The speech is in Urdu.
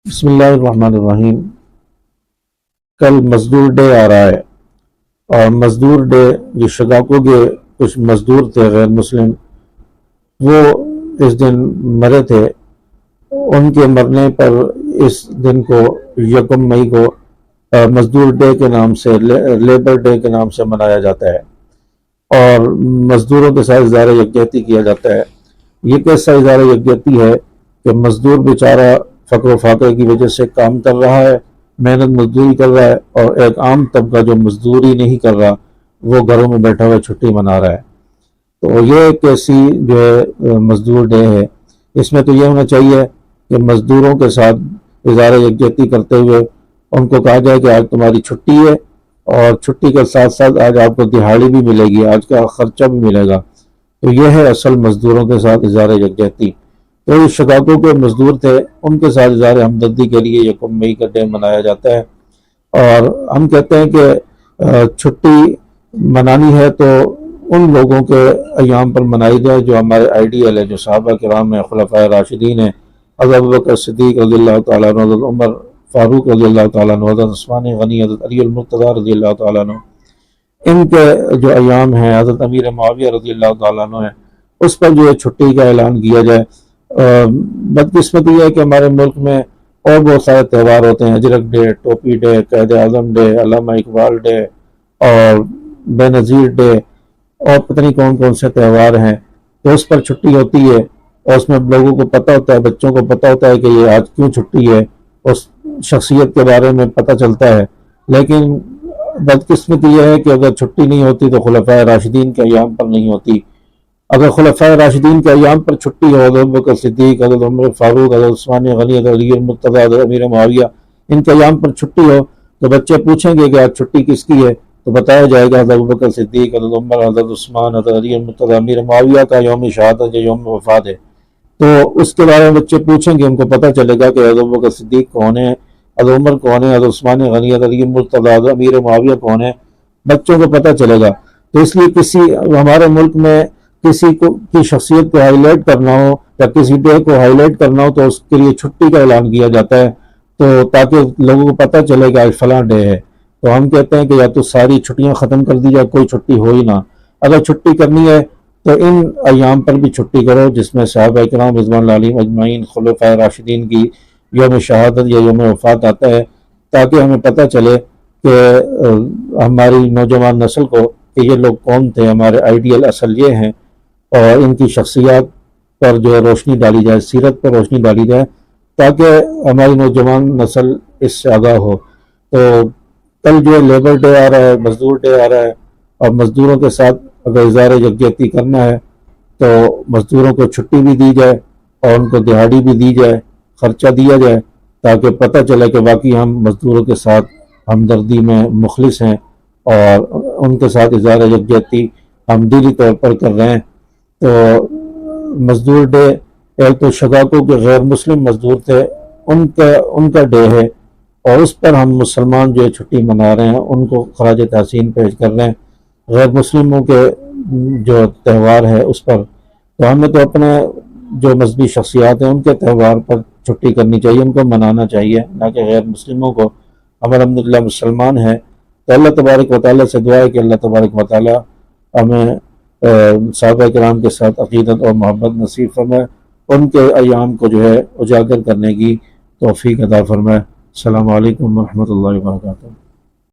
بسم اللہ الرحمن الرحیم۔ کل مزدور ڈے آ رہا ہے، اور مزدور ڈے جو شکاگو کے کچھ مزدور تھے غیر مسلم، وہ اس دن مرے تھے۔ ان کے مرنے پر اس دن کو 1 مئی کو مزدور ڈے کے نام سے، لیبر ڈے کے نام سے منایا جاتا ہے، اور مزدوروں کے ساتھ اظہار یکجہتی کیا جاتا ہے۔ یہ کیسا اظہار یکجہتی ہے کہ مزدور بیچارہ فقر و فاقے کی وجہ سے کام کر رہا ہے، محنت مزدوری کر رہا ہے، اور ایک عام طبقہ جو مزدوری نہیں کر رہا وہ گھروں میں بیٹھا ہوا چھٹی منا رہا ہے۔ تو یہ ایک ایسی جو ہے مزدور ڈے ہے۔ اس میں تو یہ ہونا چاہیے کہ مزدوروں کے ساتھ اظہار یکجہتی کرتے ہوئے ان کو کہا جائے کہ آج تمہاری چھٹی ہے، اور چھٹی کے ساتھ ساتھ آج آپ کو دہاڑی بھی ملے گی، آج کا خرچہ بھی ملے گا۔ تو یہ ہے اصل مزدوروں کے ساتھ اظہار یکجہتی۔ تو یہ شکاگو کے مزدور تھے، ان کے ساتھ اظہار ہمدردی کے لیے 1 مئی کا ڈے منایا جاتا ہے۔ اور ہم کہتے ہیں کہ چھٹی منانی ہے تو ان لوگوں کے ایام پر منائی جائے جو ہمارے آئیڈیل ہے، جو صحابہ کرام ہیں، خلفائے راشدین ہیں، حضرت ابوبکر صدیق رضی اللہ تعالیٰ عنہ، حضرت عمر فاروق رضی اللہ تعالیٰ عنہ، حضرت عثمان غنی، حضرت علی المرتضیٰ رضی اللہ تعالیٰ عنہ۔ ان کے جو ایام ہیں، حضرت امیر معاویہ رضی اللہ تعالیٰ عنہ ہیں، اس پر جو ہے چھٹی کا اعلان کیا جائے۔ بدقسمتی یہ ہے کہ ہمارے ملک میں اور بہت سارے تہوار ہوتے ہیں، اجرک ڈے، ٹوپی ڈے، قائد اعظم ڈے، علامہ اقبال ڈے، اور بے نظیر ڈے، اور پتہ نہیں کون کون سے تہوار ہیں۔ تو اس پر چھٹی ہوتی ہے، اور اس میں لوگوں کو پتہ ہوتا ہے، بچوں کو پتہ ہوتا ہے کہ یہ آج کیوں چھٹی ہے، اس شخصیت کے بارے میں پتہ چلتا ہے۔ لیکن بدقسمتی یہ ہے کہ اگر چھٹی نہیں ہوتی تو خلفائے راشدین کے ایام پر نہیں ہوتی۔ اگر خلفائے راشدین کے ایام پر چھٹی ہو، حضرت ابوبکر صدیق، حضرت عمر فاروق، حضرت عثمان غنی، حضرت علی المرتضیٰ، حضرت امیر معاویہ، ان کے ایام پر چھٹی ہو، تو بچے پوچھیں گے کہ آج چھٹی کس کی ہے، تو بتایا جائے گا حضرت ابوبکر صدیق، حضرت عمر، حضرت عثمان، حضرت علی المرتضیٰ، امیر معاویہ کا یوم شہادت یا یوم وفات ہے۔ تو اس کے بارے میں بچے پوچھیں گے، ان کو پتہ چلے گا کہ حضرت ابوبکر صدیق کون ہے، حضرت عمر کون ہے، حضرت عثمان غنی، حضرت علی المرتضیٰ، حضرت امیر معاویہ کون ہے، بچوں کو پتہ چلے گا۔ تو اس لیے ہمارے ملک میں کسی کی شخصیت کو ہائی لائٹ کرنا ہو یا کسی ڈے کو ہائی لائٹ کرنا ہو تو اس کے لیے چھٹی کا اعلان کیا جاتا ہے، تو تاکہ لوگوں کو پتہ چلے کہ آج فلاں ڈے ہے۔ تو ہم کہتے ہیں کہ یا تو ساری چھٹیاں ختم کر دی جائے، کوئی چھٹی ہو ہی نہ۔ اگر چھٹی کرنی ہے تو ان ایام پر بھی چھٹی کرو جس میں صحابہ کرام رضوان اللہ علیہم اجمعین، خلفائے راشدین کی یوم شہادت یا یوم وفات آتا ہے، تاکہ ہمیں پتہ چلے کہ ہماری نوجوان نسل کو کہ یہ لوگ کون تھے، ہمارے آئیڈیل اصل یہ ہیں، اور ان کی شخصیات پر جو ہے روشنی ڈالی جائے، سیرت پر روشنی ڈالی جائے، تاکہ ہماری نوجوان نسل اس سے آگاہ ہو۔ تو کل جو ہے لیبر ڈے آ رہا ہے، مزدور ڈے آ رہا ہے، اور مزدوروں کے ساتھ اگر اظہار یکجہتی کرنا ہے تو مزدوروں کو چھٹی بھی دی جائے اور ان کو دہاڑی بھی دی جائے، خرچہ دیا جائے، تاکہ پتہ چلے کہ واقعی ہم مزدوروں کے ساتھ ہمدردی میں مخلص ہیں اور ان کے ساتھ اظہار یکجہتی ہم دلی طور پر کر رہے ہیں۔ تو مزدور ڈے ایک تو شکاگو کے غیر مسلم مزدور تھے، ان کا ڈے ہے، اور اس پر ہم مسلمان جو ہے چھٹی منا رہے ہیں، ان کو خراج تحسین پیش کر رہے ہیں۔ غیر مسلموں کے جو تہوار ہے اس پر تو ہمیں تو اپنے جو مذہبی شخصیات ہیں ان کے تہوار پر چھٹی کرنی چاہیے، ان کو منانا چاہیے، نہ کہ غیر مسلموں کو۔ ہم الحمدللہ مسلمان ہیں، تو اللہ تبارک و تعالیٰ سے دعا ہے کہ اللہ تبارک و تعالیٰ ہمیں صحابہ کرام کے ساتھ عقیدت اور محبت نصیب فرمائے، ان کے ایام کو جو ہے اجاگر کرنے کی توفیق عطا فرمائے۔ السلام علیکم ورحمۃ اللہ وبرکاتہ۔